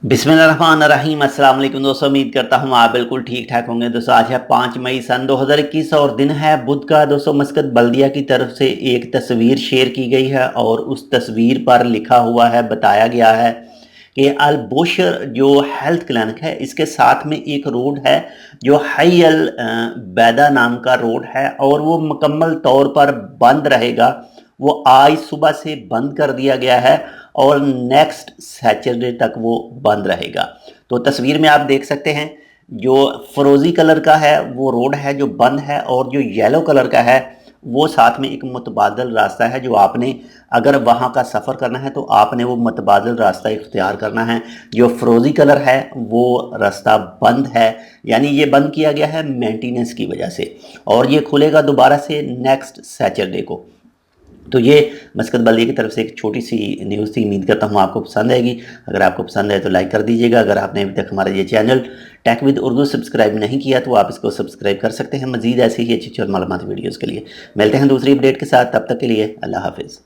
बिस्मिल्लाहिर्रहमानिर्रहीम। अस्सलाम वालेकुम दोस्तों, उम्मीद करता हूँ आप बिल्कुल ठीक ठाक होंगे। दोस्तों आज है 5 मई सन 2021 और दिन है बुध का। दोस्तों मस्कत बल्दिया की तरफ से एक तस्वीर शेयर की गई है और उस तस्वीर पर लिखा हुआ है, बताया गया है कि अल बोशर जो हेल्थ क्लिनिक है इसके साथ में एक रोड है जो हई अल बैदा नाम का रोड है और वो मुकम्मल तौर पर बंद रहेगा। वो आज सुबह से बंद कर दिया गया है और नेक्स्ट सैटरडे तक वो बंद रहेगा। तो तस्वीर में आप देख सकते हैं जो फरोज़ी कलर का है वो रोड है जो बंद है, और जो येलो कलर का है वो साथ में एक मुतबादल रास्ता है जो आपने अगर वहाँ का सफ़र करना है तो आपने वो मुतबादल रास्ता इख्तियार करना है। जो फरोज़ी कलर है वो रास्ता बंद है, यानी ये बंद किया गया है मेंटेनेंस की वजह से, और ये खुलेगा दोबारा से नेक्स्ट सैटरडे को। तो ये मस्कत बल्दिया की तरफ से एक छोटी सी न्यूज़ थी। उम्मीद करता हूँ आपको पसंद आएगी। अगर आपको पसंद है तो लाइक कर दीजिएगा। अगर आपने अभी तक हमारा ये channel tech with Urdu subscribe नहीं किया तो आप इसको सब्सक्राइब कर सकते हैं। मज़ीद ऐसी ही अच्छी और मालूमाती वीडियोज़ के लिए मिलते हैं दूसरी अपडेट के साथ। तब तक के लिए अल्लाह हाफिज़।